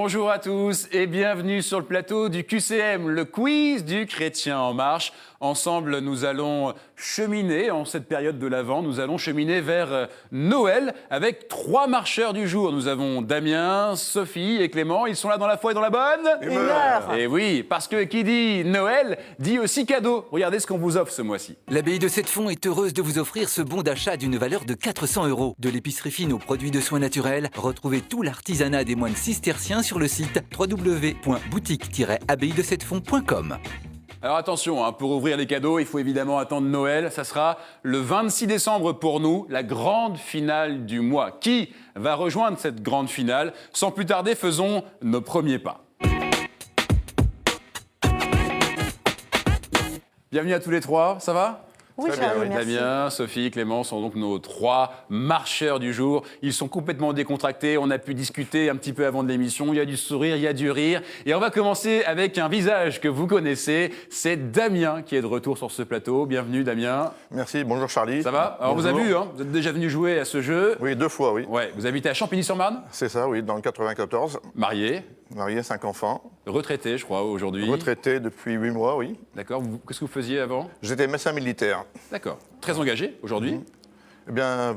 Bonjour à tous et bienvenue sur le plateau du QCM, le quiz du Chrétien en marche. Ensemble, nous allons cheminer, en cette période de l'Avent, nous allons cheminer vers Noël avec 3 marcheurs du jour. Nous avons Damien, Sophie et Clément. Ils sont là dans la foi et dans la bonne humeur. Et oui, parce que qui dit Noël dit aussi cadeau. Regardez ce qu'on vous offre ce mois-ci. L'abbaye de Sept-Fonds est heureuse de vous offrir ce bon d'achat d'une valeur de 400 €. De l'épicerie fine aux produits de soins naturels, retrouvez tout l'artisanat des moines cisterciens sur le site www.boutique-abbayedesetfonds.com. Alors attention, pour ouvrir les cadeaux, il faut évidemment attendre Noël. Ça sera le 26 décembre pour nous, la grande finale du mois. Qui va rejoindre cette grande finale? Sans plus tarder, faisons nos premiers pas. Bienvenue à tous les 3, ça va? Oui, Très Charlie, bien, merci. Damien, Sophie, Clément sont donc nos 3 marcheurs du jour. Ils sont complètement décontractés. On a pu discuter un petit peu avant de l'émission. Il y a du sourire, il y a du rire. Et on va commencer avec un visage que vous connaissez. C'est Damien qui est de retour sur ce plateau. Bienvenue, Damien. Merci, bonjour Charlie. Ça va? Alors, vous avez vu, vous êtes déjà venu jouer à ce jeu. Oui, 2 fois, oui. Ouais, vous habitez à Champigny-sur-Marne? C'est ça, oui, dans le 94. Marié, Marié, 5 enfants. retraité, je crois, aujourd'hui. Retraité depuis 8 mois, oui. D'accord. Qu'est-ce que vous faisiez avant? J'étais médecin militaire. D'accord. Très engagé aujourd'hui. Eh bien,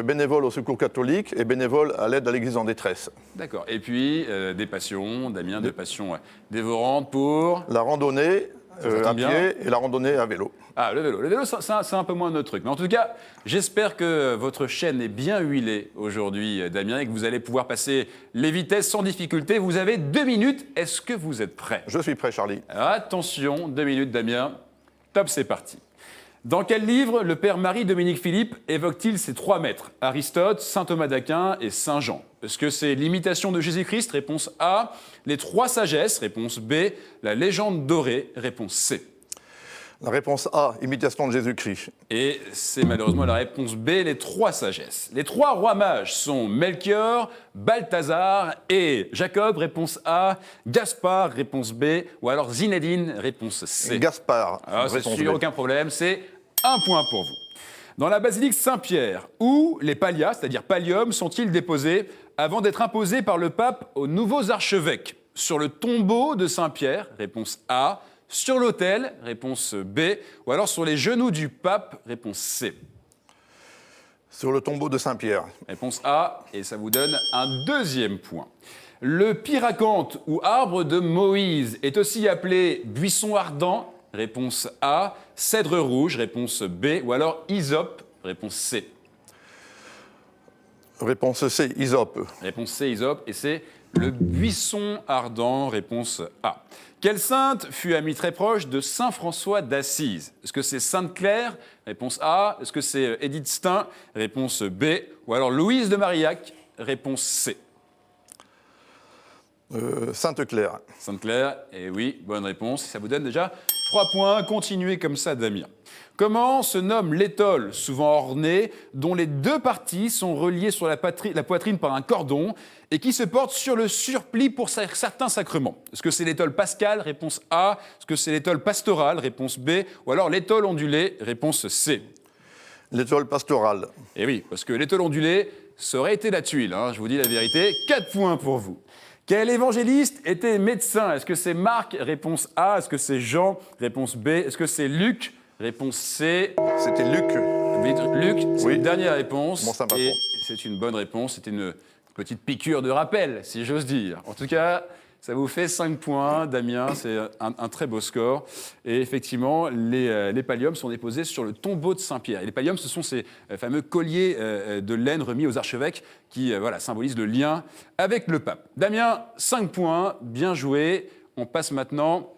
bénévole au Secours catholique et bénévole à l'aide à l'Église en détresse. D'accord. Et puis, des passions, Damien, des passions dévorantes pour... La randonnée Ça à tombe bien. pied et la randonnée à vélo. Ah, le vélo. Le vélo, c'est un peu moins notre truc. Mais en tout cas, j'espère que votre chaîne est bien huilée aujourd'hui, Damien, et que vous allez pouvoir passer les vitesses sans difficulté. Vous avez 2 minutes. Est-ce que vous êtes prêt? Je suis prêt, Charlie. Attention, 2 minutes, Damien. Top, c'est parti. Dans quel livre le père Marie-Dominique Philippe évoque-t-il ces 3 maîtres? Aristote, saint Thomas d'Aquin et saint Jean. Est-ce que c'est l'imitation de Jésus-Christ? Réponse A. Les 3 sagesses? Réponse B. La légende dorée? Réponse C. La réponse A, imitation de Jésus-Christ. Et c'est malheureusement la réponse B, les 3 sagesses. Les 3 rois mages sont Melchior, Balthazar et Jacob, réponse A, Gaspard, réponse B, ou alors Zinedine, réponse C. Gaspard, Ah, c'est réponse sûr, B. aucun problème, c'est 1 point pour vous. Dans la basilique Saint-Pierre, où les pallias, c'est-à-dire palliums, sont-ils déposés avant d'être imposés par le pape aux nouveaux archevêques? Sur le tombeau de Saint-Pierre, réponse A. Sur l'autel, réponse B. Ou alors sur les genoux du pape, réponse C. Sur le tombeau de Saint-Pierre. Réponse A, et ça vous donne un 2e point. Le pyracanthe ou arbre de Moïse est aussi appelé buisson ardent, réponse A. Cèdre rouge, réponse B. Ou alors hysope, réponse C. Réponse C, hysope. Réponse C, hysope, et c'est le buisson ardent, réponse A. Quelle sainte fut amie très proche de saint François d'Assise? Est-ce que c'est Sainte Claire? Réponse A. Est-ce que c'est Édith Stein? Réponse B. Ou alors Louise de Marillac? Réponse C. Sainte Claire. Sainte Claire, et oui, bonne réponse. Ça vous donne déjà 3 points. Continuez comme ça, Damien. Comment se nomme l'étole, souvent ornée, dont les 2 parties sont reliées sur la poitrine par un cordon et qui se porte sur le surplis pour certains sacrements? Est-ce que c'est l'étole pascale? Réponse A. Est-ce que c'est l'étole pastorale? Réponse B. Ou alors l'étole ondulée? Réponse C. L'étole pastorale. Et oui, parce que l'étole ondulée, ça aurait été la tuile, je vous dis la vérité. 4 points pour vous. Quel évangéliste était médecin? Est-ce que c'est Marc? Réponse A. Est-ce que c'est Jean? Réponse B. Est-ce que c'est Luc? Réponse C. C'était Luc. Luc, c'est Oui. une dernière réponse. Mon saint patron. Et c'est une bonne réponse. C'était une petite piqûre de rappel, si j'ose dire. En tout cas, ça vous fait 5 points, Damien. C'est un très beau score. Et effectivement, les palliums sont déposés sur le tombeau de Saint-Pierre. Et les palliums, ce sont ces fameux colliers de laine remis aux archevêques qui symbolisent le lien avec le pape. Damien, 5 points, bien joué. On passe maintenant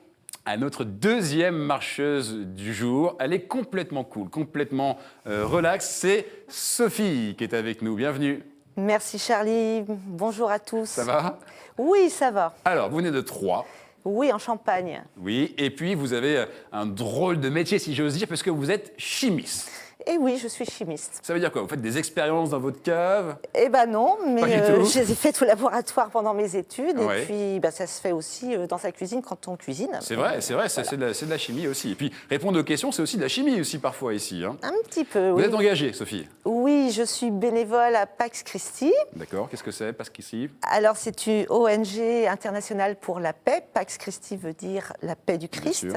à notre 2e marcheuse du jour. Elle est complètement cool, complètement relax. C'est Sophie qui est avec nous. Bienvenue. Merci Charlie, bonjour à tous. Ça va? Oui, ça va. Alors, vous venez de Troyes. Oui, en Champagne. Oui, et puis vous avez un drôle de métier, si j'ose dire, parce que vous êtes chimiste. Et oui, je suis chimiste. Ça veut dire quoi? Vous faites des expériences dans votre cave? Eh ben non, mais Pas du tout. je les ai faites au laboratoire pendant mes études. Ouais. Et puis, ça se fait aussi dans sa cuisine quand on cuisine. C'est vrai, c'est de la chimie aussi. Et puis, répondre aux questions, c'est aussi de la chimie aussi parfois ici. Un petit peu, Vous oui. êtes engagée, Sophie? Oui, Oui, je suis bénévole à Pax Christi. D'accord, qu'est-ce que c'est, Pax Christi? Alors, c'est une ONG internationale pour la paix. Pax Christi veut dire la paix du Christ. sûr.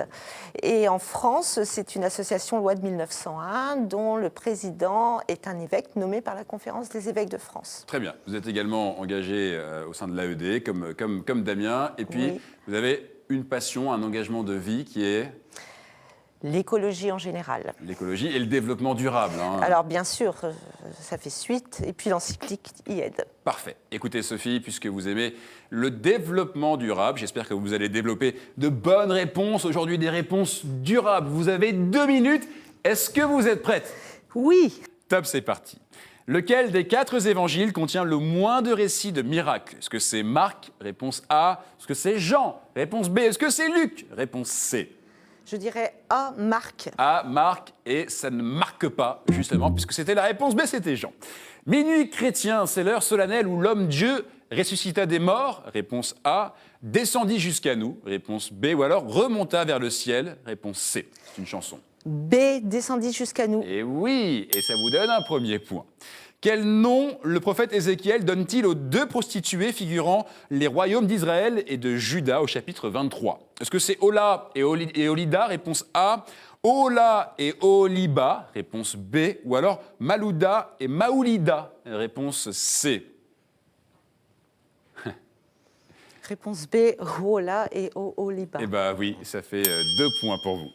Et en France, c'est une association loi de 1901 dont le président est un évêque nommé par la Conférence des évêques de France. Très bien. Vous êtes également engagé au sein de l'AED, comme Damien. Et puis, Oui. vous avez une passion, un engagement de vie qui est L'écologie en général. l'écologie et le développement durable. Hein. Alors, bien sûr, ça fait suite. Et puis, l'encyclique y aide. Parfait. Écoutez, Sophie, puisque vous aimez le développement durable, j'espère que vous allez développer de bonnes réponses. Aujourd'hui, des réponses durables. Vous avez 2 minutes. Est-ce que vous êtes prête? Oui. Top, c'est parti. Lequel des 4 évangiles contient le moins de récits de miracles? Est-ce que c'est Marc? Réponse A. Est-ce que c'est Jean? Réponse B. Est-ce que c'est Luc? Réponse C. Je dirais A, Marc. A, Marc, et ça ne marque pas, justement, puisque c'était la réponse B, c'était Jean. Minuit chrétien, c'est l'heure solennelle où l'homme-dieu ressuscita des morts? Réponse A. Descendit jusqu'à nous? Réponse B. Ou alors remonta vers le ciel? Réponse C. C'est une chanson. B, descendit jusqu'à nous. Et oui, et ça vous donne un premier point. Quel nom le prophète Ézéchiel donne-t-il aux 2 prostituées figurant les royaumes d'Israël et de Juda au chapitre 23? Est-ce que c'est Ola et Olida? Réponse A. Ola et Oliba? Réponse B. Ou alors Malouda et Maoulida? Réponse C. Réponse B, Rola et Oliba. Eh bien oui, ça fait 2 points pour vous.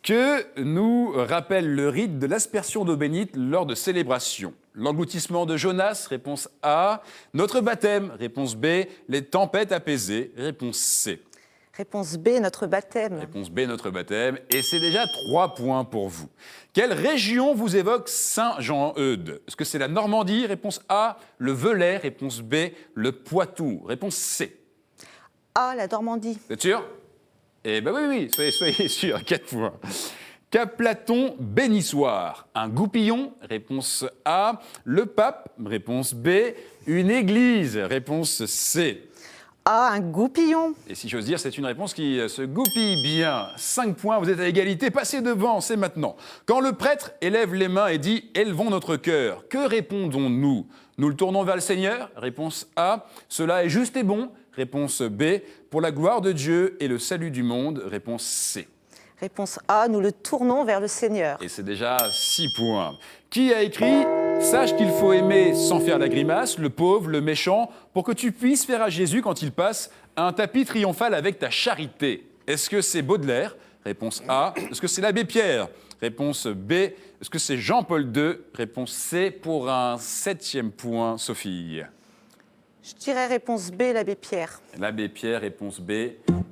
Que nous rappelle le rite de l'aspersion d'eau bénite lors de célébrations? L'engloutissement de Jonas, réponse A. Notre baptême, réponse B. Les tempêtes apaisées, réponse C. Réponse B, notre baptême. Réponse B, notre baptême. Et c'est déjà 3 points pour vous. Quelle région vous évoque Saint-Jean-Eudes? Est-ce que c'est la Normandie? Réponse A. Le Velay, réponse B. Le Poitou, réponse C. A, la Normandie. Vous êtes sûr? Eh bien oui, soyez sûr, 4 points. Qu'appela-t-on bénissoir? Un goupillon? Réponse A. Le pape? Réponse B. Une église? Réponse C. A, un goupillon. Et si j'ose dire, c'est une réponse qui se goupille bien. 5 points, vous êtes à égalité, passez devant, c'est maintenant. Quand le prêtre élève les mains et dit « Élevons notre cœur », que répondons-nous? Nous le tournons vers le Seigneur? Réponse A. Cela est juste et bon? Réponse B. Pour la gloire de Dieu et le salut du monde? Réponse C. Réponse A, nous le tournons vers le Seigneur. Et c'est déjà 6 points. Qui a écrit « Sache qu'il faut aimer sans faire la grimace, le pauvre, le méchant, pour que tu puisses faire à Jésus quand il passe un tapis triomphal avec ta charité ». Est-ce que c'est Baudelaire? Réponse A. Est-ce que c'est l'abbé Pierre? Réponse B. Est-ce que c'est Jean-Paul II? Réponse C. Pour un 7e point, Sophie. Je dirais réponse B, l'abbé Pierre. L'abbé Pierre, réponse B.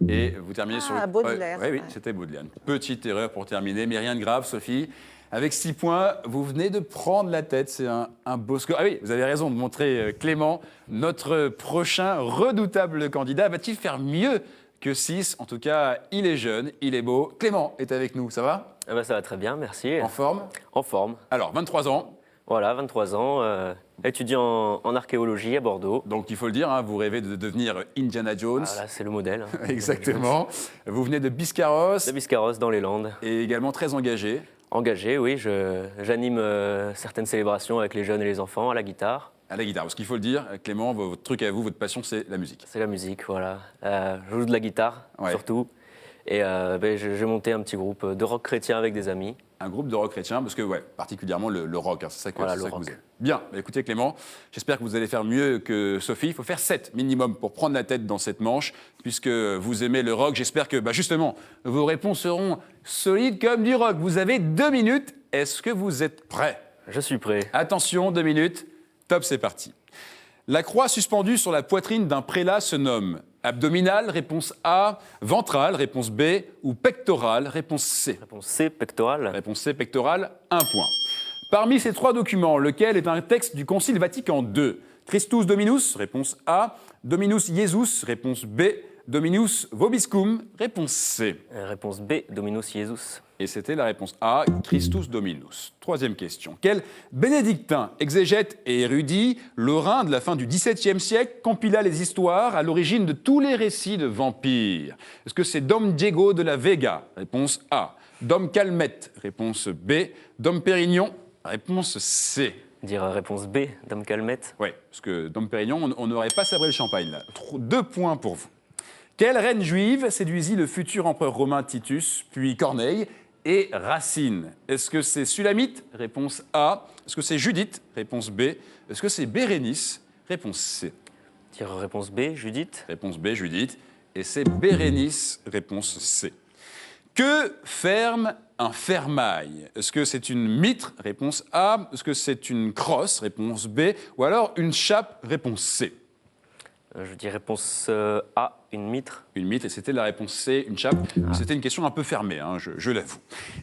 Et vous terminez sur le... Baudelaire. Oui, Ouais. c'était Baudelaire. Une petite erreur pour terminer, mais rien de grave, Sophie. Avec 6 points, vous venez de prendre la tête. C'est un beau score. Ah oui, vous avez raison de montrer Clément, notre prochain redoutable candidat. Va-t-il faire mieux que 6? En tout cas, il est jeune, il est beau. Clément est avec nous, ça va? Ah bah ça va très bien, merci. En forme? En forme. Alors, 23 ans. Voilà, 23 ans, étudiant en archéologie à Bordeaux. Donc, il faut le dire, hein, vous rêvez de devenir Indiana Jones. Voilà, c'est le modèle. hein. Exactement. Vous venez de Biscarrosse De Biscarrosse, dans les Landes. et également très engagé. Engagé, oui, j'anime certaines célébrations avec les jeunes et les enfants à la guitare. À la guitare, parce qu'il faut le dire, Clément, votre truc à vous, votre passion, c'est la musique. C'est la musique, voilà. Je joue de la guitare, Ouais. surtout. Et j'ai monté un petit groupe de rock chrétien avec des amis. Un groupe de rock chrétien, parce que, ouais, particulièrement le rock, hein, c'est ça que, Voilà, c'est le ça que rock. vous aimez. Bien, bah, écoutez Clément, j'espère que vous allez faire mieux que Sophie. Il faut faire 7 minimum pour prendre la tête dans cette manche, puisque vous aimez le rock. J'espère que, bah, justement, vos réponses seront solides comme du rock. Vous avez 2 minutes. Est-ce que vous êtes prêts? Je suis prêt. Attention, 2 minutes. Top, c'est parti. La croix suspendue sur la poitrine d'un prélat se nomme abdominale, réponse A, ventrale, réponse B, ou pectorale, réponse C. Réponse C, pectorale. Réponse C, pectorale, 1 point. Parmi ces 3 documents, lequel est un texte du Concile Vatican II? Christus Dominus, réponse A, Dominus Iesus, réponse B, Dominus Vobiscum, réponse C. Réponse B, Dominus Iesus. Et c'était la réponse A, Christus Dominus. 3e question. Quel bénédictin, exégète et érudit, lorrain de la fin du XVIIe siècle, compila les histoires à l'origine de tous les récits de vampires? Est-ce que c'est Dom Diego de la Vega? Réponse A. Dom Calmette? Réponse B. Dom Pérignon? Réponse C. Dire réponse B, Dame Calmette. Oui, parce que Dom Pérignon, on n'aurait pas sabré le champagne là. 2 points pour vous. Quelle reine juive séduisit le futur empereur romain Titus, puis Corneille et Racine? Est-ce que c'est Sulamite? Réponse A. Est-ce que c'est Judith? Réponse B. Est-ce que c'est Bérénice? Réponse C. Dire réponse B, Judith. Réponse B, Judith. Et c'est Bérénice, réponse C. Que ferme un fermail? Est-ce que c'est une mitre? Réponse A. Est-ce que c'est une crosse? Réponse B. Ou alors une chape? Réponse C. Je dis réponse A, une mitre. Une mitre, et c'était la réponse C, une chape. C'était une question un peu fermée, hein, je l'avoue.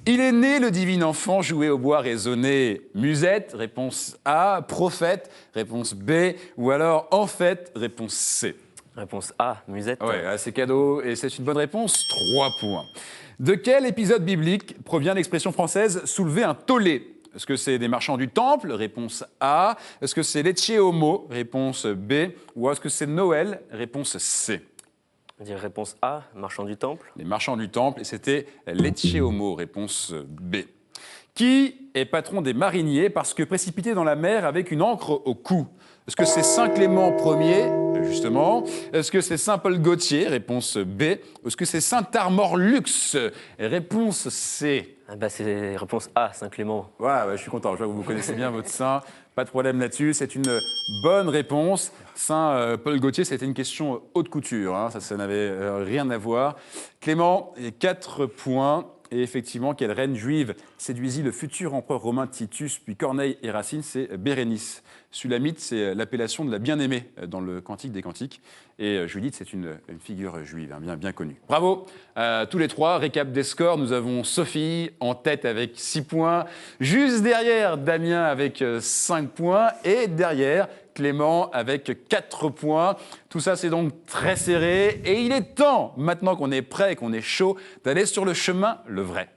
Il est né le divin enfant, joué au bois résonné. Musette, réponse A. Prophète, réponse B. Ou alors en fait, réponse C. Réponse A, musette. Ouais, c'est cadeau, et c'est une bonne réponse. 3 points. De quel épisode biblique provient l'expression française soulever un tollé? Est-ce que c'est des marchands du temple? Réponse A. Est-ce que c'est l'Ecce Homo? Réponse B. Ou est-ce que c'est Noël? Réponse C. Dire réponse A, marchand du temple. Les marchands du temple, et c'était l'Ecce Homo. Réponse B. Qui est patron des mariniers parce que précipité dans la mer avec une ancre au cou? Est-ce que c'est Saint Clément Ier, justement? Est-ce que c'est Saint Paul Gaultier? Réponse B. Est-ce que c'est Saint Armor Lux? Réponse C. Ah bah c'est réponse A, Saint Clément. Voilà, je suis content. Je vois que vous connaissez bien votre saint. Pas de problème là-dessus. C'est une bonne réponse. Saint Paul Gaultier, c'était une question haute couture. Hein. Ça n'avait rien à voir. Clément, 4 points. Et effectivement, quelle reine juive séduisit le futur empereur romain Titus, puis Corneille et Racine? C'est Bérénice. Sulamite, c'est l'appellation de la bien-aimée dans le Cantique des Cantiques. Et Judith, c'est une figure juive, hein, bien connue. Bravo tous les 3. Récap des scores. Nous avons Sophie en tête avec 6 points. Juste derrière, Damien avec 5 points. Et derrière, Clément avec 4 points. Tout ça, c'est donc très serré. Et il est temps, maintenant qu'on est prêt, qu'on est chaud, d'aller sur le chemin, le vrai.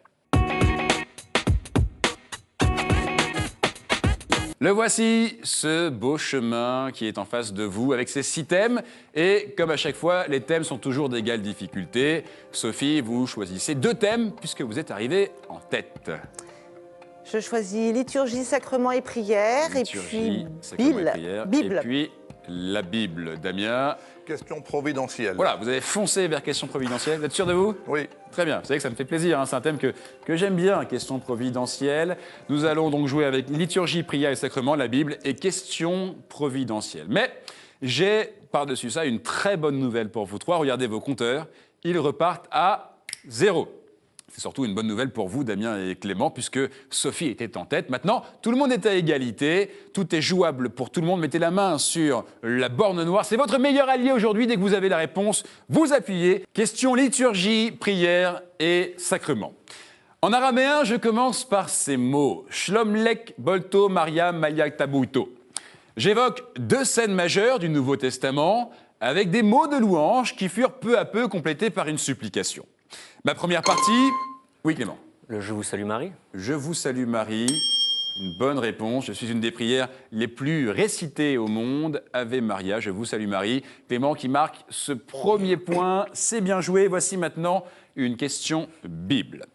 Le voici, ce beau chemin qui est en face de vous avec ses 6 thèmes. Et comme à chaque fois, les thèmes sont toujours d'égale difficulté. Sophie, vous choisissez 2 thèmes puisque vous êtes arrivée en tête. Je choisis liturgie, sacrement et prière. Liturgie, et puis sacrement et prière. Bible. Et puis la Bible. Damien, Question providentielle. voilà, vous avez foncé vers question providentielle. Vous êtes sûr de vous? Oui. Très bien, vous savez que ça me fait plaisir, hein. C'est un thème que j'aime bien, question providentielle. Nous allons donc jouer avec liturgie, prière et sacrement, la Bible, et question providentielle. Mais j'ai par-dessus ça une très bonne nouvelle pour vous 3. Regardez vos compteurs, ils repartent à 0. C'est surtout une bonne nouvelle pour vous, Damien et Clément, puisque Sophie était en tête. Maintenant, tout le monde est à égalité, tout est jouable pour tout le monde. Mettez la main sur la borne noire. C'est votre meilleur allié aujourd'hui. Dès que vous avez la réponse, vous appuyez. Question liturgie, prière et sacrement. En araméen, je commence par ces mots. Shlom lek bolto Maria Maya tabuto. J'évoque 2 scènes majeures du Nouveau Testament avec des mots de louange qui furent peu à peu complétés par une supplication. Ma première partie, oui Clément. Le Je vous salue Marie. Je vous salue Marie, une bonne réponse. Je suis une des prières les plus récitées au monde. Ave Maria, je vous salue Marie. Clément qui marque ce premier point, c'est bien joué. Voici maintenant une question Bible.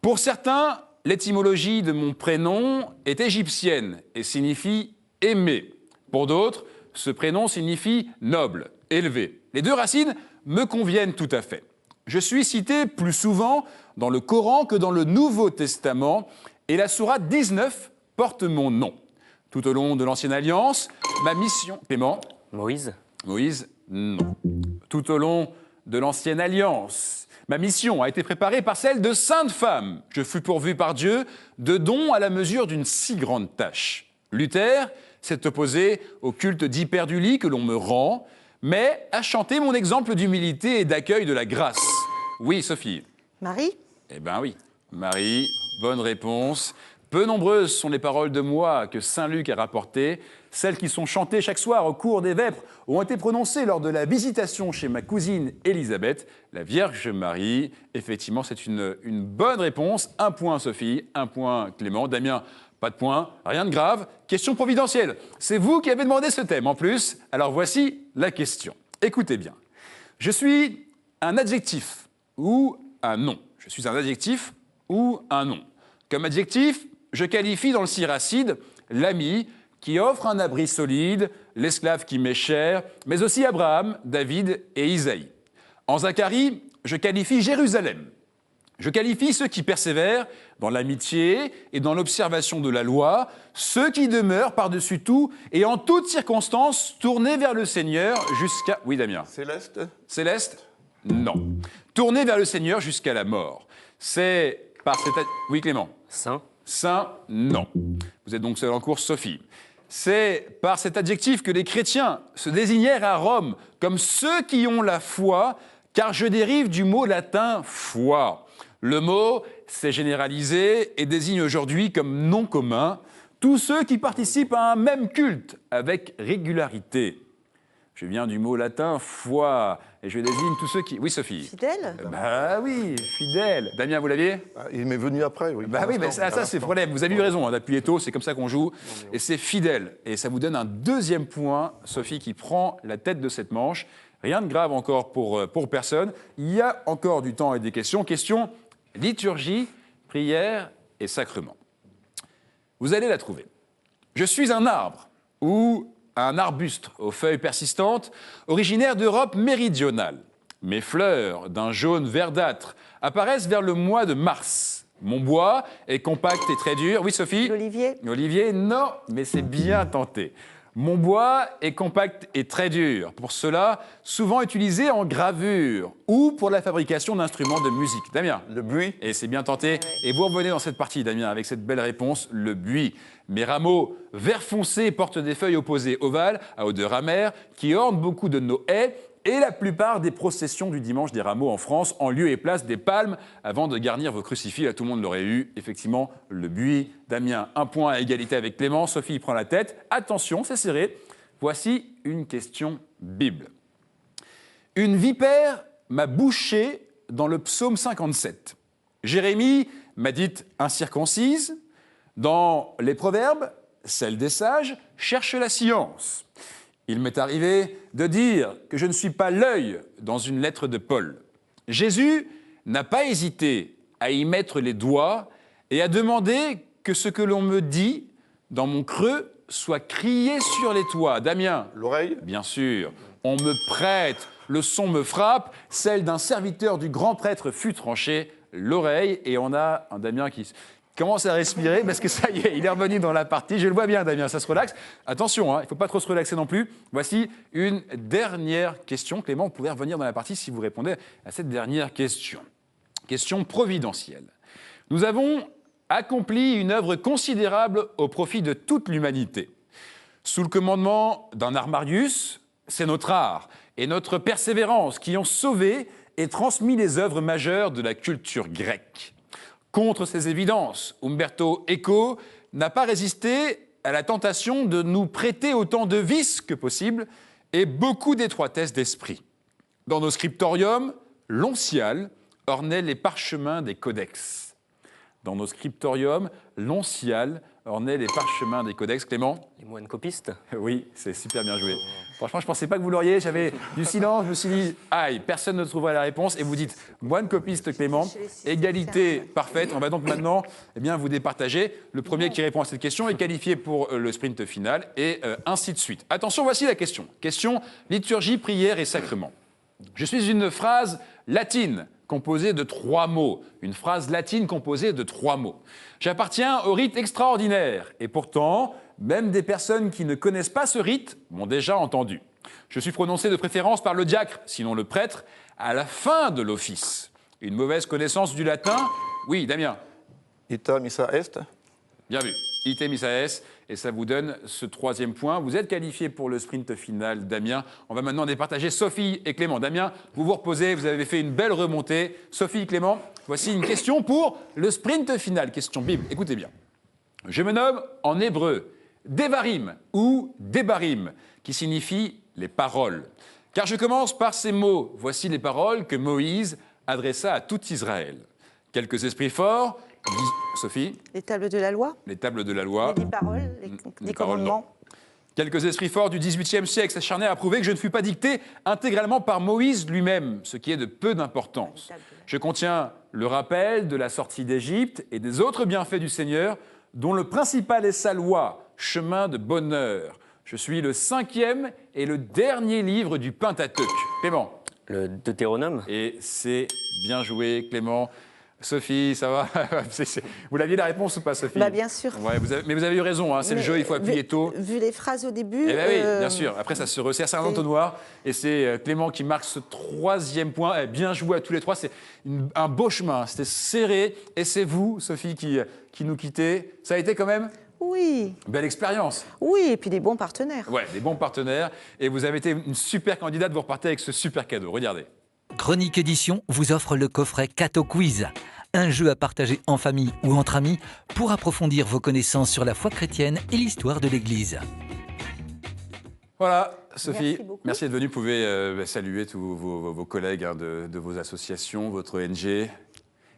Pour certains, l'étymologie de mon prénom est égyptienne et signifie aimer. Pour d'autres, ce prénom signifie noble, élevé. Les 2 racines me conviennent tout à fait. Je suis cité plus souvent dans le Coran que dans le Nouveau Testament et la sourate 19 porte mon nom. Tout au long de l'Ancienne Alliance, ma mission... Clément? Moïse. Moïse, non. Tout au long de l'Ancienne Alliance, ma mission a été préparée par celle de saintes femmes. Je fus pourvu par Dieu de dons à la mesure d'une si grande tâche. Luther s'est opposé au culte d'hyperdulie que l'on me rend, mais a chanté mon exemple d'humilité et d'accueil de la grâce. Oui, Sophie. Marie? Eh bien oui, Marie, bonne réponse. Peu nombreuses sont les paroles de moi que saint Luc a rapportées. Celles qui sont chantées chaque soir au cours des vêpres ont été prononcées lors de la visitation chez ma cousine Élisabeth, la Vierge Marie. Effectivement, c'est une bonne réponse. 1 point Sophie, 1 point Clément. Damien, pas de point, rien de grave. Question providentielle. C'est vous qui avez demandé ce thème en plus. Alors voici la question. Écoutez bien. Je suis un adjectif ou un nom. Je suis un adjectif ou un nom. Comme adjectif, je qualifie dans le Siracide l'ami qui offre un abri solide, l'esclave qui m'est cher, mais aussi Abraham, David et Isaïe. En Zacharie, je qualifie Jérusalem. Je qualifie ceux qui persévèrent dans l'amitié et dans l'observation de la loi, ceux qui demeurent par-dessus tout et en toutes circonstances tournés vers le Seigneur jusqu'à... Oui, Damien. Céleste? Céleste? Non. Tournés vers le Seigneur jusqu'à la mort. C'est par cette... Oui, Clément. Saint. Saint? Non. Vous êtes donc seul en course, Sophie. C'est par cet adjectif que les chrétiens se désignèrent à Rome comme ceux qui ont la foi, car je dérive du mot latin « foi ». Le mot s'est généralisé et désigne aujourd'hui comme nom commun tous ceux qui participent à un même culte avec régularité. Je viens du mot latin « foi » et je désigne tous ceux qui... Oui, Sophie. Fidèle? Bah oui, fidèle. Damien, vous l'aviez? Il m'est venu après, oui. Bah oui, mais ça c'est le problème. Vous avez eu raison d'appuyer tôt, c'est comme ça qu'on joue. Et c'est fidèle. Et ça vous donne un deuxième point, Sophie, qui prend la tête de cette manche. Rien de grave encore pour personne. Il y a encore du temps et des questions. Question liturgie, prière et sacrement. Vous allez la trouver. Je suis un arbre ou un arbuste aux feuilles persistantes, originaire d'Europe méridionale. Mes fleurs, d'un jaune verdâtre, apparaissent vers le mois de mars. Mon bois est compact et très dur. Oui, Sophie? L'olivier? L'olivier, non, mais c'est bien tenté. Mon bois est compact et très dur. Pour cela, souvent utilisé en gravure ou pour la fabrication d'instruments de musique. Damien? Le buis? Et c'est bien tenté. Et vous revenez dans cette partie, Damien, avec cette belle réponse, le buis. Mes rameaux vert foncé portent des feuilles opposées ovales, à odeur amère, qui ornent beaucoup de nos haies et la plupart des processions du dimanche des rameaux en France, en lieu et place des palmes, avant de garnir vos crucifix. Là, tout le monde l'aurait eu. Effectivement, le buis. Damien, un point à égalité avec Clément. Sophie prend la tête. Attention, c'est serré. Voici une question Bible. Une vipère m'a bouché dans le psaume 57. Jérémie m'a dite incirconcise. Dans les proverbes, celle des sages cherche la science. Il m'est arrivé de dire que je ne suis pas l'œil dans une lettre de Paul. Jésus n'a pas hésité à y mettre les doigts et à demander que ce que l'on me dit dans mon creux soit crié sur les toits. Damien? L'oreille? Bien sûr. On me prête, le son me frappe, celle d'un serviteur du grand prêtre fut tranchée, l'oreille. Et on a un Damien qui commence à respirer parce que ça y est, il est revenu dans la partie. Je le vois bien, Damien, ça se relaxe. Attention, hein, il ne faut pas trop se relaxer non plus. Voici une dernière question. Clément, vous pouvez revenir dans la partie si vous répondez à cette dernière question. Question providentielle. Nous avons accompli une œuvre considérable au profit de toute l'humanité. Sous le commandement d'un Armarius, c'est notre art et notre persévérance qui ont sauvé et transmis les œuvres majeures de la culture grecque. Contre ces évidences, Umberto Eco n'a pas résisté à la tentation de nous prêter autant de vices que possible et beaucoup d'étroitesse d'esprit. Dans nos scriptoriums, l'onciale ornait les parchemins des codex. Dans nos scriptoriums, l'onciale ornait les parchemins des codex. Clément? Les moines copistes. Oui, c'est super bien joué. Franchement, je ne pensais pas que vous l'auriez. J'avais du silence. Je me suis dit, aïe, personne ne trouverait la réponse. Et vous dites, moine copiste, Clément. Égalité parfaite. On va donc maintenant vous départager. Le premier qui répond à cette question est qualifié pour le sprint final et ainsi de suite. Attention, voici la question. Question liturgie, prière et sacrement. Je suis une phrase latine composée de 3 mots. Une phrase latine composée de 3 mots. J'appartiens au rite extraordinaire. Et pourtant, même des personnes qui ne connaissent pas ce rite m'ont déjà entendu. Je suis prononcé de préférence par le diacre, sinon le prêtre, à la fin de l'office. Une mauvaise connaissance du latin? Oui, Damien. Ita missa est? Bien vu. Ite missa est. Et ça vous donne ce 3e point. Vous êtes qualifié pour le sprint final, Damien. On va maintenant départager Sophie et Clément. Damien, vous vous reposez, vous avez fait une belle remontée. Sophie et Clément, voici une question pour le sprint final. Question Bible, écoutez bien. Je me nomme en hébreu Devarim ou Debarim, qui signifie les paroles. Car je commence par ces mots. Voici les paroles que Moïse adressa à tout Israël. Quelques esprits forts... Sophie? Les tables de la loi? Les tables de la loi. Les 10 paroles, les commandements. Quelques esprits forts du XVIIIe siècle s'acharnaient à prouver que je ne fus pas dicté intégralement par Moïse lui-même, ce qui est de peu d'importance. Je contiens le rappel de la sortie d'Égypte et des autres bienfaits du Seigneur, dont le principal est sa loi, chemin de bonheur. Je suis le 5e et le dernier livre du Pentateuque. Clément. Le Deutéronome. Et c'est bien joué, Clément. Sophie, ça va? Vous l'aviez la réponse ou pas, Sophie? Bah, bien sûr. Ouais, mais vous avez eu raison, hein, c'est le Mais, jeu, il faut appuyer tôt. Vu les phrases au début. Eh bien oui, bien sûr. Après, ça se resserre, c'est un entonnoir. Et c'est Clément qui marque ce 3e point. Eh, bien joué à tous les trois. C'est un beau chemin. C'était serré. Et c'est vous, Sophie, qui nous quittez. Ça a été quand même Oui. belle expérience. Oui, et puis des bons partenaires. Ouais, des bons partenaires. Et vous avez été une super candidate. Vous repartez avec ce super cadeau. Regardez. Chronique Édition vous offre le coffret Cato Quiz, un jeu à partager en famille ou entre amis pour approfondir vos connaissances sur la foi chrétienne et l'histoire de l'Église. Voilà, Sophie, Merci beaucoup. merci d'être venue. Vous pouvez saluer tous vos collègues hein, de vos associations, votre ONG.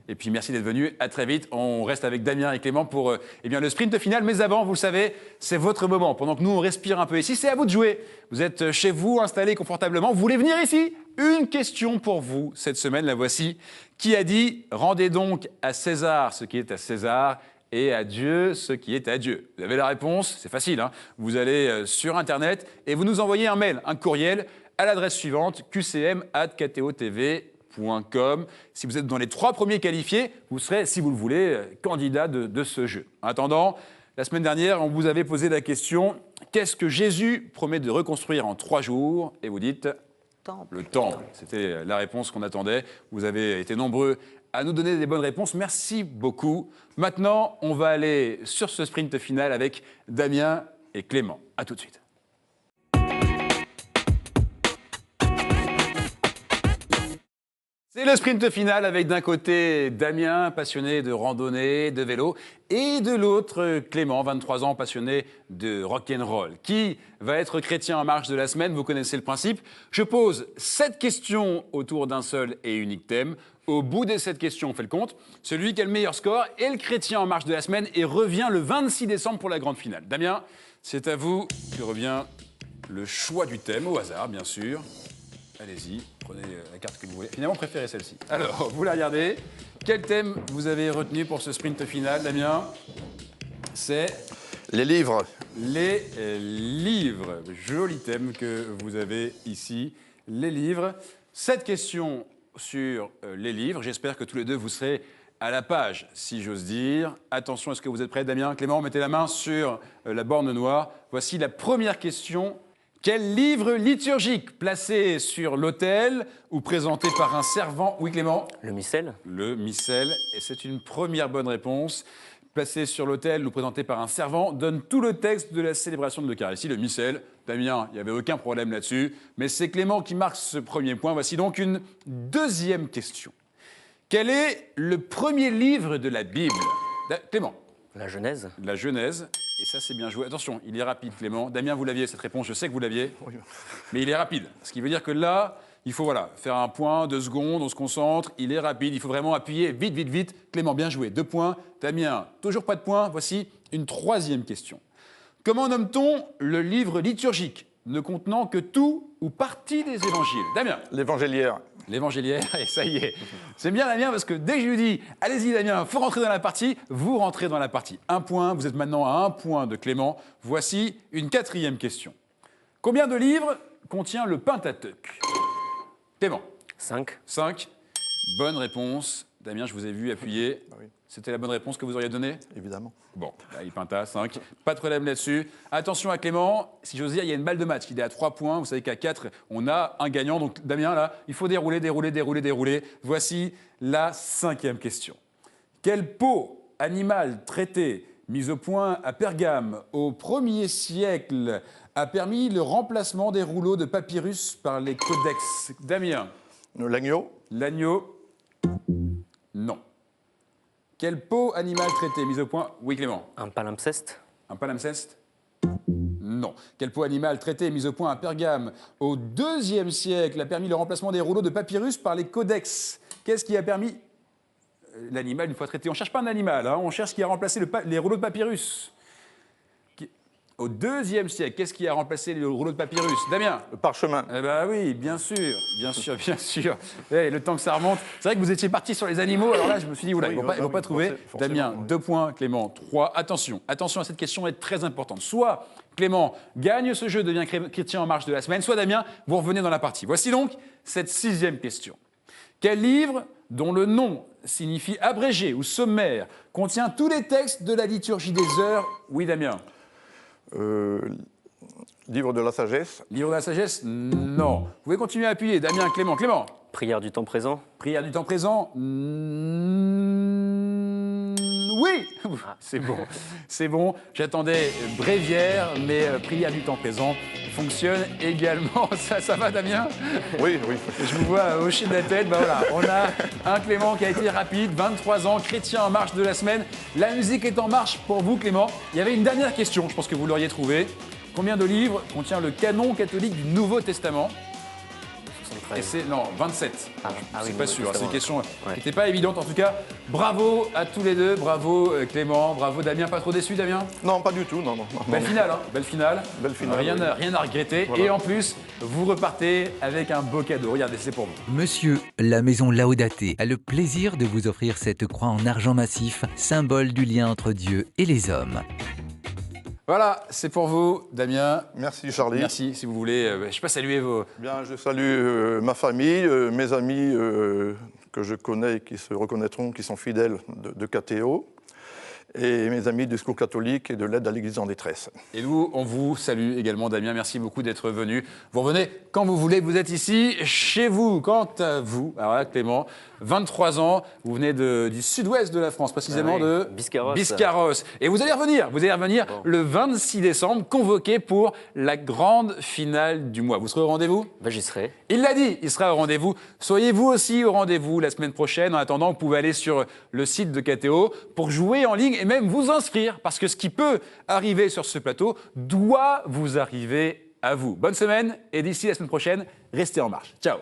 Et puis merci d'être venu. À très vite. On reste avec Damien et Clément pour eh bien, le sprint final. Mais avant, vous le savez, c'est votre moment. Pendant que nous, on respire un peu ici, c'est à vous de jouer. Vous êtes chez vous, installés confortablement. Vous voulez venir ici? Une question pour vous cette semaine. La voici. Qui a dit « Rendez donc à César ce qui est à César et à Dieu ce qui est à Dieu ». Vous avez la réponse? C'est facile. Hein, vous allez sur Internet et vous nous envoyez un mail, un courriel à l'adresse suivante qcm@ktotv.com. Si vous êtes dans les 3 premiers qualifiés, vous serez, si vous le voulez, candidat de ce jeu. En attendant, la semaine dernière, on vous avait posé la question « Qu'est-ce que Jésus promet de reconstruire en 3 jours ?» Et vous dites Temple. le temple. C'était la réponse qu'on attendait. Vous avez été nombreux à nous donner des bonnes réponses. Merci beaucoup. Maintenant, on va aller sur ce sprint final avec Damien et Clément. À tout de suite. C'est le sprint final avec d'un côté Damien, passionné de randonnée, de vélo, et de l'autre Clément, 23 ans, passionné de rock'n'roll. Qui va être chrétien en marche de la semaine? Vous connaissez le principe. Je pose 7 questions autour d'un seul et unique thème. Au bout des 7 questions, on fait le compte. Celui qui a le meilleur score est le chrétien en marche de la semaine et revient le 26 décembre pour la grande finale. Damien, c'est à vous que revient le choix du thème, au hasard, bien sûr. Allez-y, prenez la carte que vous voulez. Finalement, préférez celle-ci. Alors, vous la regardez. Quel thème vous avez retenu pour ce sprint final, Damien? C'est Les livres. les livres. Joli thème que vous avez ici. Les livres. 7 questions sur les livres. J'espère que tous les deux, vous serez à la page, si j'ose dire. Attention, est-ce que vous êtes prêts, Damien? Clément, mettez la main sur la borne noire. Voici la première question. Quel livre liturgique placé sur l'autel ou présenté par un servant? Oui, Clément? Le missel. Le missel. Et c'est une première bonne réponse. Placé sur l'autel ou présenté par un servant donne tout le texte de la célébration de l'Eucharistie. Le missel, Damien, il n'y avait aucun problème là-dessus. Mais c'est Clément qui marque ce premier point. Voici donc une deuxième question. Quel est le premier livre de la Bible? Clément? La Genèse. La Genèse. Et ça, c'est bien joué. Attention, il est rapide, Clément. Damien, vous l'aviez, cette réponse, je sais que vous l'aviez. Oui. Mais il est rapide. Ce qui veut dire que là, il faut faire un point, 2 secondes, on se concentre. Il est rapide, il faut vraiment appuyer vite, vite, vite. Clément, bien joué. 2 points. Damien, toujours pas de points. Voici une 3e question. Comment nomme-t-on le livre liturgique ne contenant que tout ou partie des évangiles? Damien? L'évangéliaire. L'évangéliaire, et ça y est. C'est bien, Damien, parce que dès que je lui dis « Allez-y, Damien, faut rentrer dans la partie », vous rentrez dans la partie. 1 point, vous êtes maintenant à 1 point de Clément. Voici une 4e question. Combien de livres contient le Pentateuque? Clément? 5. 5. Bonne réponse. Damien, je vous ai vu appuyer. Ah oui. C'était la bonne réponse que vous auriez donnée? Évidemment. Bon, là, il Penta, 5. Pas de problème là-dessus. Attention à Clément, si j'ose dire, il y a une balle de match. Il est à 3 points. Vous savez qu'à 4, on a un gagnant. Donc, Damien, là, il faut dérouler, dérouler, dérouler, dérouler. Voici la 5e question. Quelle peau animale traitée, mise au point à Pergame au 1er siècle, a permis le remplacement des rouleaux de papyrus par les codex? Damien? L'agneau. L'agneau? Non. Quelle peau animale traitée, mise au point? Oui, Clément. Un palimpseste. Un palimpseste? Non. Quelle peau animale traitée, mise au point à Pergame au 2e siècle a permis le remplacement des rouleaux de papyrus par les codex? Qu'est-ce qui a permis l'animal une fois traité? On ne cherche pas un animal, hein, on cherche ce qui a remplacé les rouleaux de papyrus. au IIe siècle. Qu'est-ce qui a remplacé le rouleau de papyrus? Damien? Le parchemin. Eh ben oui, bien sûr, bien sûr, bien sûr. Eh, le temps que ça remonte. C'est vrai que vous étiez parti sur les animaux, alors là, je me suis dit, oula, Oui, ils vont pas trouver. forcément, Damien, oui. 2 points, Clément, 3. Attention, attention à cette question, elle est très importante. Soit Clément gagne ce jeu, devient chrétien en marche de la semaine, soit Damien, vous revenez dans la partie. Voici donc cette 6e question. Quel livre, dont le nom signifie abrégé ou sommaire, contient tous les textes de la liturgie des heures? Oui, Damien. Livre de la sagesse. Livre de la sagesse? Non. Vous pouvez continuer à appuyer. Damien, Clément. Clément. Prière du temps présent. Prière du temps présent? Oui. C'est bon. C'est bon. J'attendais bréviaire, mais prière du temps présent fonctionne également. Ça va, Damien? Oui, oui. Je vous vois hocher de la tête. Ben voilà, on a un Clément qui a été rapide, 23 ans, chrétien en marche de la semaine. La musique est en marche pour vous, Clément. Il y avait une dernière question, je pense que vous l'auriez trouvée. Combien de livres contient le canon catholique du Nouveau Testament? 73. Et c'est, non, 27. Ah C'est oui, pas oui, sûr, oui, c'est une question Ouais. qui n'était pas évidente. En tout cas, bravo à tous les deux. Bravo Clément, bravo Damien. Pas trop déçu, Damien? Non, pas du tout, non. Belle finale, hein, belle finale. Belle finale, Rien, oui. rien à regretter. Voilà. Et en plus, vous repartez avec un beau cadeau. Regardez, c'est pour vous. Monsieur, la maison Laudaté a le plaisir de vous offrir cette croix en argent massif, symbole du lien entre Dieu et les hommes. Voilà, c'est pour vous, Damien. Merci, Charlie. Merci, si vous voulez. Je ne sais pas saluer vos... Bien, je salue ma famille, mes amis que je connais et qui se reconnaîtront, qui sont fidèles de KTO, et mes amis du Secours catholique et de l'aide à l'Église en détresse. Et nous, on vous salue également, Damien. Merci beaucoup d'être venu. Vous revenez quand vous voulez. Vous êtes ici, chez vous. Quant à vous, alors là, Clément, 23 ans, vous venez du sud-ouest de la France, précisément Ah oui, de Biscarrosse. Biscarrosse. Et vous allez revenir Bon. le 26 décembre, convoqué pour la grande finale du mois. Vous serez au rendez-vous? Bah, j'y serai. Il l'a dit, il sera au rendez-vous. Soyez vous aussi au rendez-vous la semaine prochaine. En attendant, vous pouvez aller sur le site de KTO pour jouer en ligne et même vous inscrire, parce que ce qui peut arriver sur ce plateau doit vous arriver à vous. Bonne semaine et d'ici la semaine prochaine, restez en marche. Ciao.